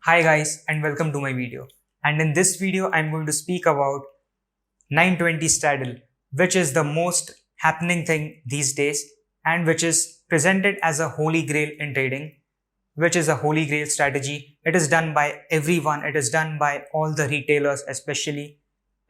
Hi guys and welcome to my video. And in this video I'm going to speak about 920 straddle, which is the most happening thing these days and which is presented as a holy grail in trading, which is a holy grail strategy. It is done by everyone. It is done by all the retailers especially.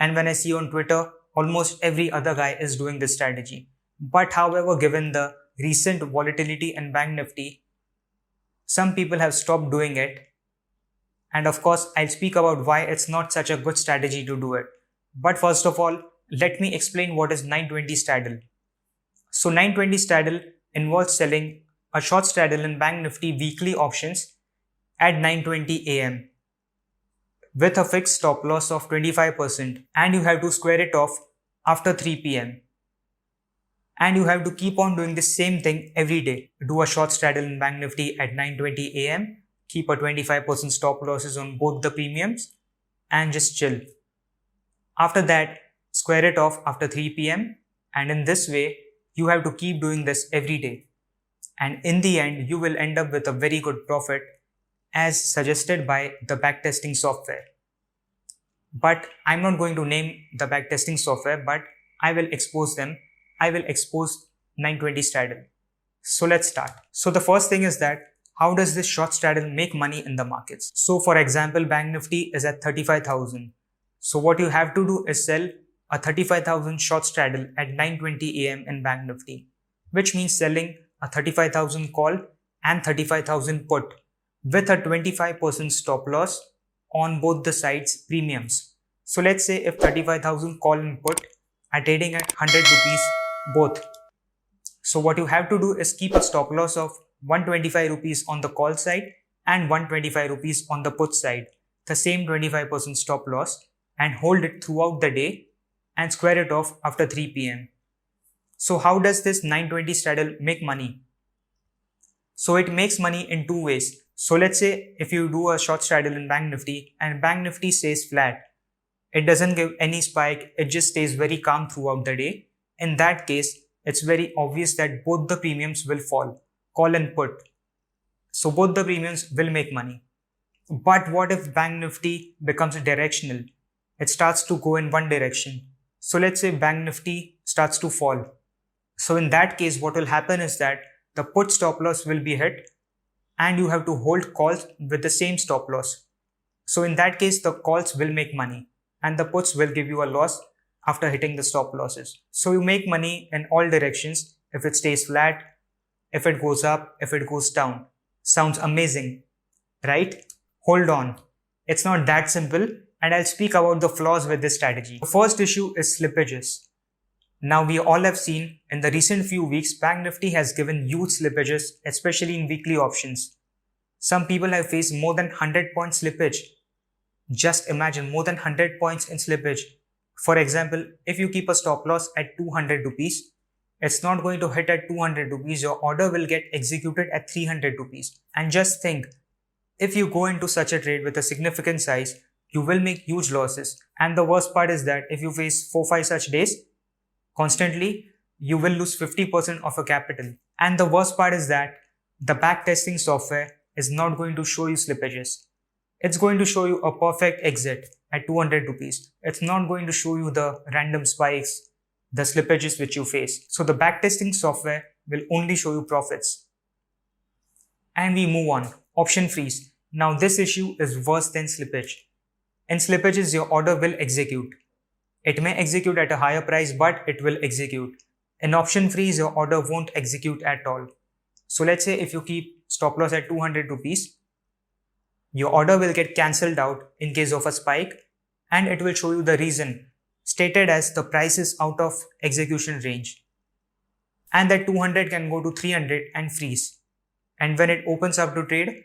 And when I see on Twitter, almost every other guy is doing this strategy. But however, given the recent volatility in Bank Nifty, some people have stopped doing it. And of course, I'll speak about why it's not such a good strategy to do it. But first of all, let me explain what is 920 straddle. So 920 straddle involves selling a short straddle in Bank Nifty weekly options at 9:20 am with a fixed stop loss of 25%, and you have to square it off after 3 p.m. And you have to keep on doing the same thing every day. Do a short straddle in Bank Nifty at 9:20 am, keep a 25% stop losses on both the premiums and just chill. After that, square it off after 3 p.m. and in this way, you have to keep doing this every day. And in the end, you will end up with a very good profit as suggested by the backtesting software. But I'm not going to name the backtesting software, but I will expose them. I will expose 920 straddle. So let's start. So the first thing is that how does this short straddle make money in the markets? So for example, Bank Nifty is at 35,000. So what you have to do is sell a 35,000 short straddle at 9:20 am in Bank Nifty, which means selling a 35,000 call and 35,000 put with a 25% stop loss on both the sides premiums. So let's say if 35,000 call and put are trading at 100 rupees both. So what you have to do is keep a stop loss of 125 rupees on the call side and 125 rupees on the put side, the same 25% stop loss, and hold it throughout the day and square it off after 3 p.m. So how does this 920 straddle make money? So it makes money in two ways. So let's say if you do a short straddle in Bank Nifty and Bank Nifty stays flat, it doesn't give any spike, it just stays very calm throughout the day. In that case, it's very obvious that both the premiums will fall, call and put. So both the premiums will make money. But what if Bank Nifty becomes directional? It starts to go in one direction. So let's say Bank Nifty starts to fall. So in that case, what will happen is that the put stop loss will be hit and you have to hold calls with the same stop loss. So in that case, the calls will make money and the puts will give you a loss after hitting the stop losses. So you make money in all directions if it stays flat, if it goes up, if it goes down. Sounds amazing, right? Hold on. It's not that simple, and I'll speak about the flaws with this strategy. The first issue is slippages. Now we all have seen in the recent few weeks, Bank Nifty has given huge slippages, especially in weekly options. Some people have faced more than 100 point slippage. Just imagine more than 100 points in slippage. For example, if you keep a stop loss at 200 rupees, it's not going to hit at 200 rupees. Your order will get executed at 300 rupees. And just think, if you go into such a trade with a significant size, you will make huge losses. And the worst part is that if you face 4-5 such days constantly, you will lose 50% of your capital. And the worst part is that the backtesting software is not going to show you slippages. It's going to show you a perfect exit at 200 rupees. It's not going to show you the random spikes, the slippages which you face. So the backtesting software will only show you profits. And we move on. Option freeze. Now this issue is worse than slippage. In slippages, your order will execute. It may execute at a higher price, but it will execute. In option freeze, your order won't execute at all. So let's say if you keep stop loss at 200 rupees, your order will get cancelled out in case of a spike, and it will show you the reason stated as the price is out of execution range. And that 200 can go to 300 and freeze. And when it opens up to trade,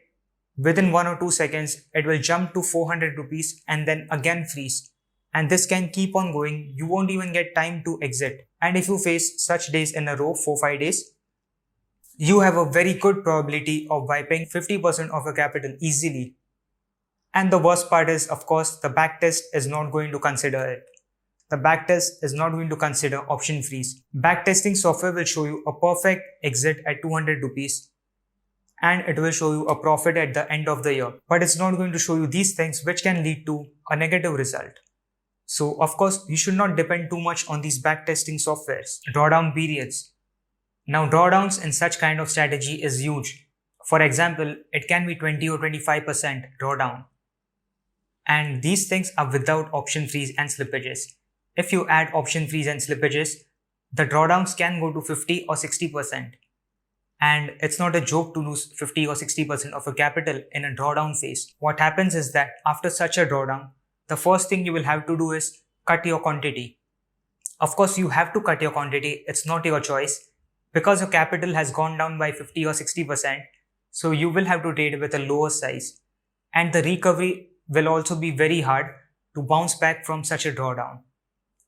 within 1 or 2 seconds, it will jump to 400 rupees and then again freeze. And this can keep on going. You won't even get time to exit. And if you face such days in a row, 4-5 days, you have a very good probability of wiping 50% of your capital easily. And the worst part is, of course, the backtest is not going to consider it. The backtest is not going to consider option freeze. Backtesting software will show you a perfect exit at 200 rupees and it will show you a profit at the end of the year. But it's not going to show you these things which can lead to a negative result. So of course, you should not depend too much on these backtesting softwares. Drawdown periods. Now drawdowns in such kind of strategy is huge. For example, it can be 20 or 25% drawdown. And these things are without option freeze and slippages. If you add option freeze and slippages, the drawdowns can go to 50 or 60%. And it's not a joke to lose 50 or 60% of your capital in a drawdown phase. What happens is that after such a drawdown, the first thing you will have to do is cut your quantity. Of course, you have to cut your quantity. It's not your choice because your capital has gone down by 50 or 60%. So you will have to trade with a lower size. And the recovery will also be very hard to bounce back from such a drawdown.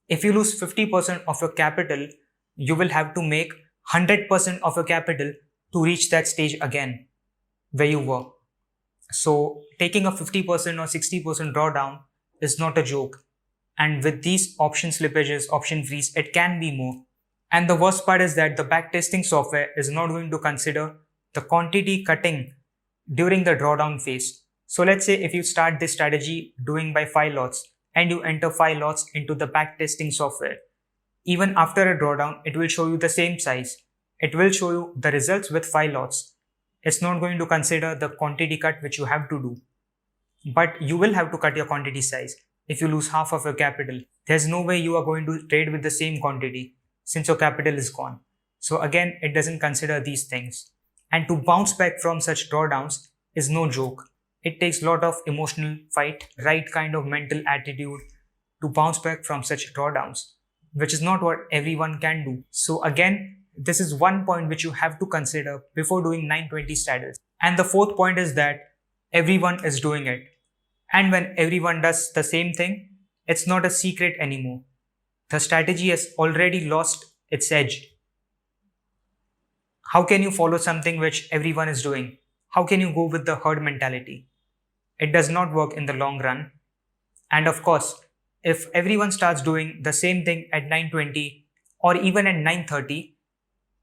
If you lose 50% of your capital, you will have to make 100% of your capital to reach that stage again where you were. So taking a 50% or 60% drawdown is not a joke. And with these option slippages, option freeze, it can be more. And the worst part is that the backtesting software is not going to consider the quantity cutting during the drawdown phase. So let's say if you start this strategy doing by 5 lots and you enter 5 lots into the backtesting software, even after a drawdown, it will show you the same size. It will show you the results with 5 lots. It's not going to consider the quantity cut which you have to do. But you will have to cut your quantity size if you lose half of your capital. There's no way you are going to trade with the same quantity since your capital is gone. So again, it doesn't consider these things. And to bounce back from such drawdowns is no joke. It takes a lot of emotional fight, right kind of mental attitude to bounce back from such drawdowns, which is not what everyone can do. So again, this is one point which you have to consider before doing 920 straddles. And the fourth point is that everyone is doing it. And when everyone does the same thing, it's not a secret anymore. The strategy has already lost its edge. How can you follow something which everyone is doing? How can you go with the herd mentality? It does not work in the long run. And of course, if everyone starts doing the same thing at 920 or even at 930,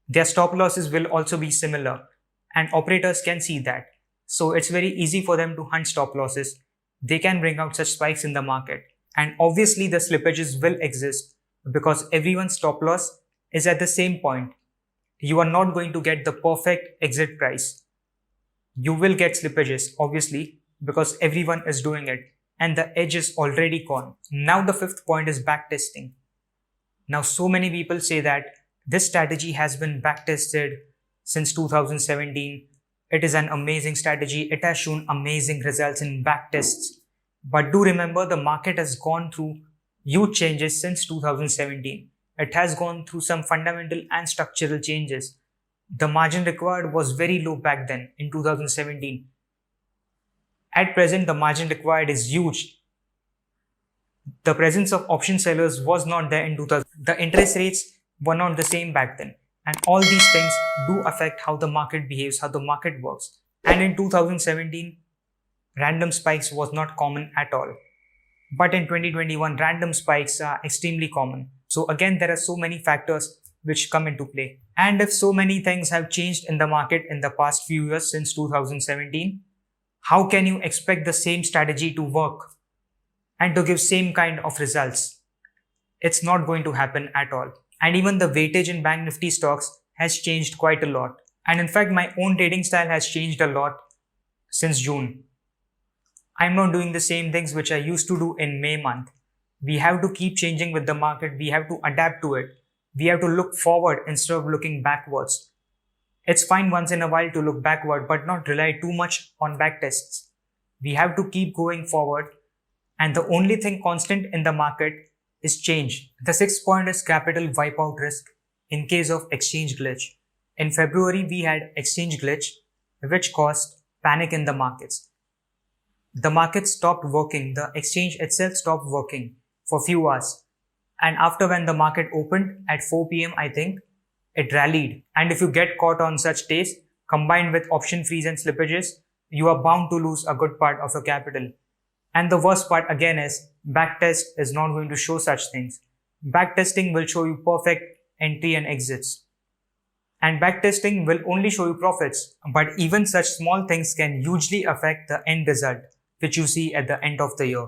their stop losses will also be similar and operators can see that. So it's very easy for them to hunt stop losses. They can bring out such spikes in the market. And obviously the slippages will exist because everyone's stop loss is at the same point. You are not going to get the perfect exit price. You will get slippages, obviously, because everyone is doing it and the edge is already gone. Now the fifth point is backtesting. Now so many people say that this strategy has been backtested since 2017. It is an amazing strategy. It has shown amazing results in backtests. But do remember, the market has gone through huge changes since 2017. It has gone through some fundamental and structural changes. The margin required was very low back then in 2017. At present, the margin required is huge. The presence of option sellers was not there in 2000. The interest rates were not the same back then. And all these things do affect how the market behaves, how the market works. And in 2017, random spikes was not common at all. But in 2021, random spikes are extremely common. So again, there are so many factors which come into play. And if so many things have changed in the market in the past few years since 2017, how can you expect the same strategy to work and to give same kind of results? It's not going to happen at all. And even the weightage in Bank Nifty stocks has changed quite a lot. And in fact, my own trading style has changed a lot since June. I'm not doing the same things which I used to do in May month. We have to keep changing with the market. We have to adapt to it. We have to look forward instead of looking backwards. It's fine once in a while to look backward, but not rely too much on backtests. We have to keep going forward. And the only thing constant in the market is change. The sixth point is capital wipeout risk in case of exchange glitch. In February, we had exchange glitch, which caused panic in the markets. The market stopped working. The exchange itself stopped working for a few hours. And after when the market opened at 4 p.m., I think, it rallied. And if you get caught on such days, combined with option freeze and slippages, you are bound to lose a good part of your capital. And the worst part again is, backtest is not going to show such things. Backtesting will show you perfect entry and exits. And backtesting will only show you profits, but even such small things can hugely affect the end result, which you see at the end of the year.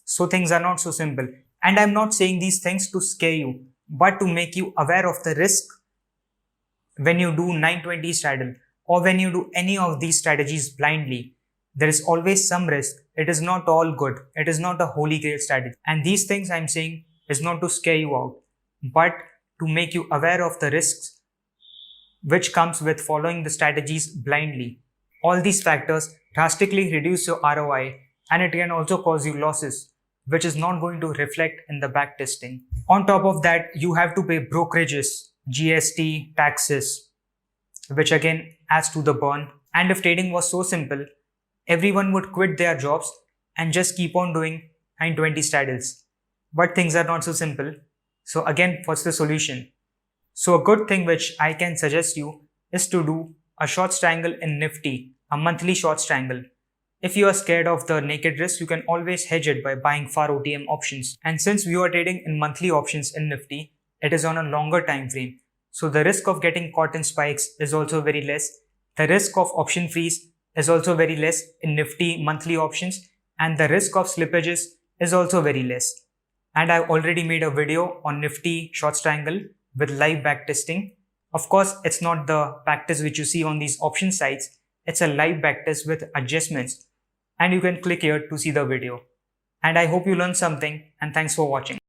So things are not so simple. And I'm not saying these things to scare you, but to make you aware of the risk when you do 920 straddle or when you do any of these strategies blindly. There is always some risk. It is not all good. It is not a holy grail strategy. And these things I'm saying is not to scare you out, but to make you aware of the risks which comes with following the strategies blindly. All these factors drastically reduce your ROI, and it can also cause you losses, which is not going to reflect in the backtesting. On top of that, you have to pay brokerages, GST, taxes, which again adds to the burn. And if trading was so simple, everyone would quit their jobs and just keep on doing 920 straddles. But things are not so simple. So again, what's the solution? So a good thing which I can suggest you is to do a short strangle in Nifty, a monthly short strangle. If you are scared of the naked risk, you can always hedge it by buying FAR OTM options. And since we are trading in monthly options in Nifty, it is on a longer time frame. So the risk of getting caught in spikes is also very less. The risk of option freeze is also very less in Nifty monthly options, and the risk of slippages is also very less. And I've already made a video on Nifty short strangle with live backtesting. Of course, it's not the backtest which you see on these option sites. It's a live backtest with adjustments, and you can click here to see the video. And I hope you learned something, and thanks for watching.